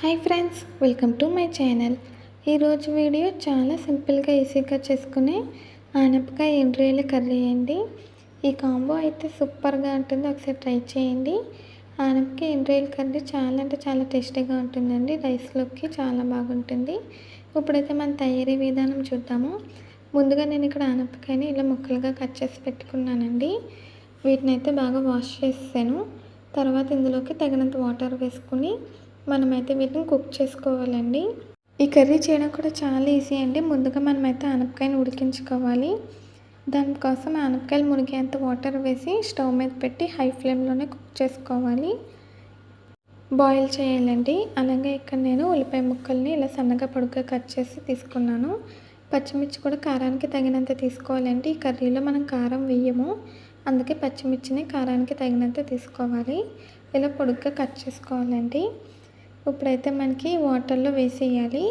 Hi friends, welcome to my channel. ఈరోజు video చాలా సింపుల్గా ఈజీగా చేసుకునే ఆనపకాయ ఎండ్రాయిల కర్రీ అండి. ఈ కాంబో అయితే సూపర్గా ఉంటుంది, ఒకసారి ట్రై చేయండి. ఆనపకాయ ఎండ్రాయిల కర్రీ చాలా అంటే చాలా టేస్టీగా ఉంటుందండి. రైస్లోకి చాలా బాగుంటుంది. ఇప్పుడైతే మన తయారీ విధానం చూద్దాము. ముందుగా నేను ఇక్కడ ఆనపకాయని ఇలా ముక్కలుగా కట్ చేసి పెట్టుకున్నానండి. వీటిని అయితే బాగా వాష్ చేసాను. తర్వాత ఇందులోకి తగినంత వాటర్ వేసుకుని మనమైతే వీటిని కుక్ చేసుకోవాలండి. ఈ కర్రీ చేయడం కూడా చాలా ఈజీ అండి. ముందుగా మనమైతే ఆనపకాయని ఉడికించుకోవాలి. దానికోసం ఆనపకాయలు మునిగేంత వాటర్ వేసి స్టవ్ మీద పెట్టి హై ఫ్లేమ్లోనే కుక్ చేసుకోవాలి, బాయిల్ చేయాలండి. అలాగే ఇక్కడ నేను ఉల్లిపాయ ముక్కల్ని ఇలా సన్నగా పొడుగ్గా కట్ చేసి తీసుకున్నాను. పచ్చిమిర్చి కూడా కారానికి తగినంత తీసుకోవాలండి. ఈ కర్రీలో మనం కారం వేయము, అందుకే పచ్చిమిర్చిని కారానికి తగినంత తీసుకోవాలి. ఇలా పొడుగ్గా కట్ చేసుకోవాలండి. ఇప్పుడైతే మనకి వాటర్లో వేసేయాలి.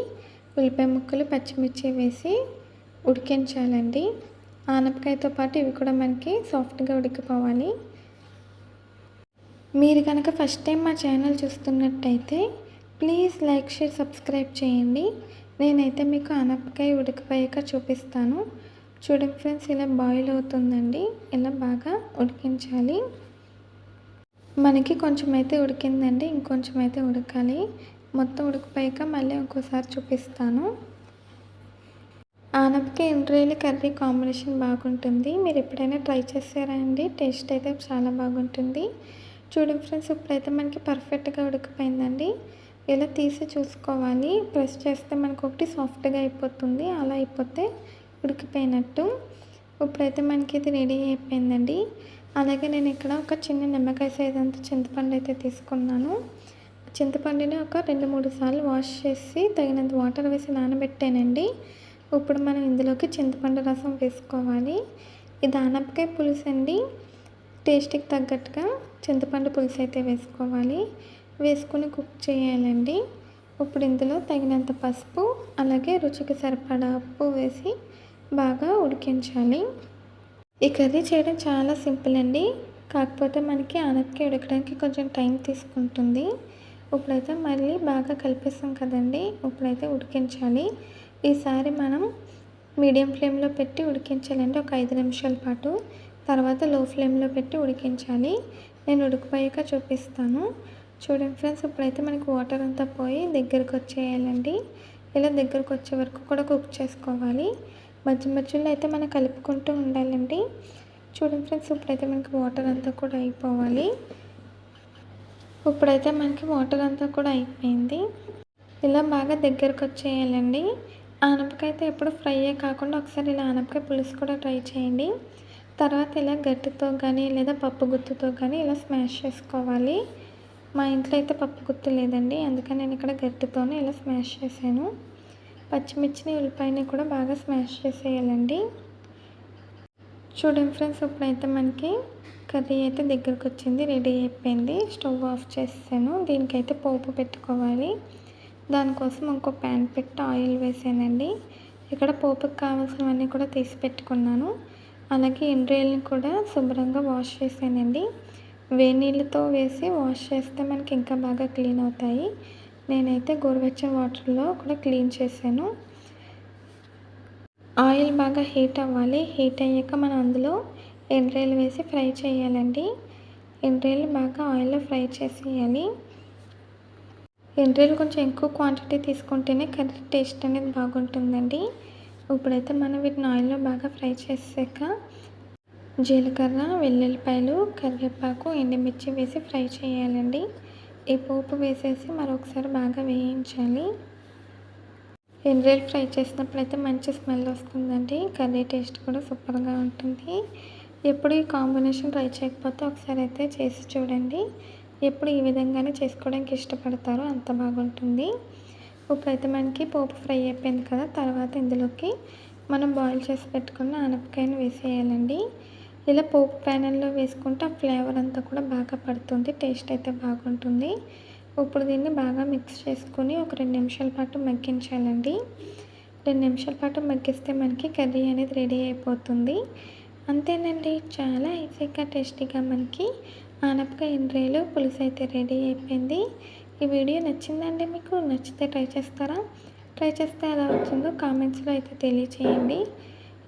ఉల్లిపాయ ముక్కలు పచ్చిమిర్చి వేసి ఉడికించాలండి. ఆనపకాయతో పాటు ఇవి కూడా మనకి సాఫ్ట్గా ఉడికిపోవాలి. మీరు కనుక ఫస్ట్ టైం మా ఛానల్ చూస్తున్నట్టయితే ప్లీజ్ లైక్, షేర్, సబ్స్క్రైబ్ చేయండి. నేనైతే మీకు ఆనపకాయ ఉడికిపోయాక చూపిస్తాను. చూడండి ఫ్రెండ్స్, ఇలా బాయిల్ అవుతుందండి. ఇలా బాగా ఉడికించాలి. మనకి కొంచెం అయితే ఉడికిందండి, ఇంకొంచెం అయితే ఉడకాలి. మొత్తం ఉడికిపోయాక మళ్ళీ ఇంకోసారి చూపిస్తాను. ఆనపకాయ ఎండ్రాయిల కర్రీ కాంబినేషన్ బాగుంటుంది. మీరు ఎప్పుడైనా ట్రై చేసారా అండి? టేస్ట్ అయితే చాలా బాగుంటుంది. చూడండి ఫ్రెండ్స్, ఇప్పుడైతే మనకి పర్ఫెక్ట్గా ఉడికిపోయిందండి. ఇలా తీసి చూసుకోవాలి. ప్రెస్ చేస్తే మనకు ఒకటి సాఫ్ట్గా అయిపోతుంది. అలా అయిపోతే ఉడికిపోయినట్టు. ఇప్పుడైతే మనకి ఇది రెడీ అయిపోయిందండి. అలాగే నేను ఇక్కడ ఒక చిన్న నిమ్మకాయ సైజ్ అంత చింతపండు అయితే తీసుకున్నాను. చింతపండుని ఒక 2-3 సార్లు వాష్ చేసి తగినంత వాటర్ వేసి నానబెట్టానండి. ఇప్పుడు మనం ఇందులోకి చింతపండు రసం వేసుకోవాలి. ఇది ఆనపకాయ పులుసు అండి. టేస్ట్కి తగ్గట్టుగా చింతపండు పులుసు అయితే వేసుకోవాలి. వేసుకుని కుక్ చేయాలండి. ఇప్పుడు ఇందులో తగినంత పసుపు, అలాగే రుచికి సరిపడా ఉప్పు వేసి బాగా ఉడికించాలి. ఈ కర్రీ చేయడం చాలా సింపుల్ అండి. కాకపోతే మనకి ఆనపకాయ ఉడకడానికి కొంచెం టైం తీసుకుంటుంది. ఇప్పుడైతే మళ్ళీ బాగా కలిపేస్తాం కదండి. ఇప్పుడైతే ఉడికించాలి. ఈసారి మనం మీడియం ఫ్లేమ్లో పెట్టి ఉడికించాలండి ఒక 5 నిమిషాల పాటు. తర్వాత లో ఫ్లేమ్లో పెట్టి ఉడికించాలి. నేను ఉడికిపోయాక చూపిస్తాను. చూడండి ఫ్రెండ్స్, ఇప్పుడైతే మనకి వాటర్ అంతా పోయి దగ్గరకు వచ్చేయాలండి. ఇలా దగ్గరకు వచ్చే వరకు కూడా కుక్ చేసుకోవాలి. మధ్య మధ్యలో అయితే మనం కలుపుకుంటూ ఉండాలండి. చూడండి ఫ్రెండ్స్, ఇప్పుడైతే మనకి వాటర్ అంతా కూడా అయిపోవాలి. ఇప్పుడైతే మనకి వాటర్ అంతా కూడా అయిపోయింది. ఇలా బాగా దగ్గరకు వచ్చేయాలండి. ఆనపకాయ అయితే ఎప్పుడు ఫ్రైయే కాకుండా ఒకసారి ఇలా ఆనపకాయ పులుసు కూడా ట్రై చేయండి. తర్వాత ఇలా గట్టితో కానీ లేదా పప్పు గుత్తుతో కానీ ఇలా స్మాష్ చేసుకోవాలి. మా ఇంట్లో అయితే పప్పు గుత్తి లేదండి, అందుకని నేను ఇక్కడ గట్టితోనే ఇలా స్మాష్ చేశాను. పచ్చిమిర్చిని, ఉల్లిపాయని కూడా బాగా స్మాష్ చేసేయాలండి. చూడండి ఫ్రెండ్స్, ఇప్పుడైతే మనకి కర్రీ అయితే దగ్గరకు వచ్చింది, రెడీ అయిపోయింది. స్టవ్ ఆఫ్ చేసాను. దీనికైతే పోపు పెట్టుకోవాలి. దానికోసం ఇంకో ప్యాన్ పెట్టి ఆయిల్ వేసానండి. ఇక్కడ పోపుకి కావాల్సినవన్నీ కూడా తీసి పెట్టుకున్నాను. అలాగే ఎండ్రాయిల్ని కూడా శుభ్రంగా వాష్ చేసానండి. వేడి నీళ్ళతో వేసి వాష్ చేస్తే మనకి ఇంకా బాగా క్లీన్ అవుతాయి. నేనైతే గోరువెచ్చని వాటర్లో కూడా క్లీన్ చేశాను. ఆయిల్ బాగా హీట్ అవ్వాలి. హీట్ అయ్యాక మనం అందులో ఎండ్రాయిలు వేసి ఫ్రై చేయాలండి. ఎండ్రాయిలు బాగా ఆయిల్లో ఫ్రై చేసేయాలి. ఎండ్రాయిలు కొంచెం ఎక్కువ క్వాంటిటీ తీసుకుంటేనే కర్రీ టేస్ట్ అనేది బాగుంటుందండి. ఇప్పుడైతే మనం వీటిని ఆయిల్లో బాగా ఫ్రై చేసాక జీలకర్ర, వెల్లుల్లిపాయలు, కరివేపాకు, ఎండుమిర్చి వేసి ఫ్రై చేయాలండి. ఈ పోపు వేసేసి మరొకసారి బాగా వేయించాలి. ఎండ్రాయిల్ ఫ్రై చేసినప్పుడు అయితే మంచి స్మెల్ వస్తుందండి. కర్రీ టేస్ట్ కూడా సూపర్గా ఉంటుంది. ఎప్పుడు ఈ కాంబినేషన్ ట్రై చేయకపోతే ఒకసారి అయితే చేసి చూడండి. ఎప్పుడు ఈ విధంగానే చేసుకోవడానికి ఇష్టపడతారో అంత బాగుంటుంది. ఇప్పుడైతే మనకి పోపు ఫ్రై అయిపోయింది కదా. తర్వాత ఇందులోకి మనం బాయిల్ చేసి పెట్టుకున్న ఆనపకాయని వేసేయాలండి. ఇలా పోపు ప్యానెల్లో వేసుకుంటే ఆ ఫ్లేవర్ అంతా కూడా బాగా పడుతుంది, టేస్ట్ అయితే బాగుంటుంది. ఇప్పుడు దీన్ని బాగా మిక్స్ చేసుకుని ఒక 2 నిమిషాల పాటు మగ్గించాలండి. 2 నిమిషాల పాటు మగ్గిస్తే మనకి కర్రీ అనేది రెడీ అయిపోతుంది. అంతేనండి, చాలా ఈజీగా టేస్టీగా మనకి ఆనపకాయ ఎండ్రాయిలు పులుసు అయితే రెడీ అయిపోయింది. ఈ వీడియో నచ్చిందండి మీకు? నచ్చితే ట్రై చేస్తారా? ట్రై చేస్తే ఎలా వచ్చిందో కామెంట్స్లో అయితే తెలియచేయండి.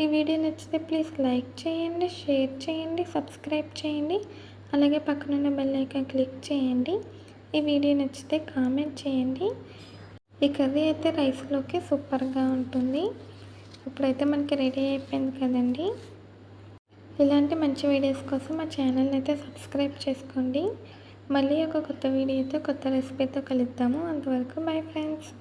ఈ వీడియో నచ్చితే ప్లీజ్ లైక్ చేయండి, షేర్ చేయండి, సబ్స్క్రైబ్ చేయండి. అలాగే పక్కనున్న బెల్ ఐకాన్ క్లిక్ చేయండి. ఈ వీడియో నచ్చితే కామెంట్ చేయండి. ఈ కర్రీ అయితే రైస్లోకి సూపర్గా ఉంటుంది. ఇప్పుడైతే మనకి రెడీ అయిపోయింది కదండి. ఇలాంటి మంచి వీడియోస్ కోసం మా ఛానల్ని అయితే సబ్స్క్రైబ్ చేసుకోండి. మళ్ళీ ఒక కొత్త వీడియోతో కొత్త రెసిపీతో కలుద్దాము. అంతవరకు బై ఫ్రెండ్స్.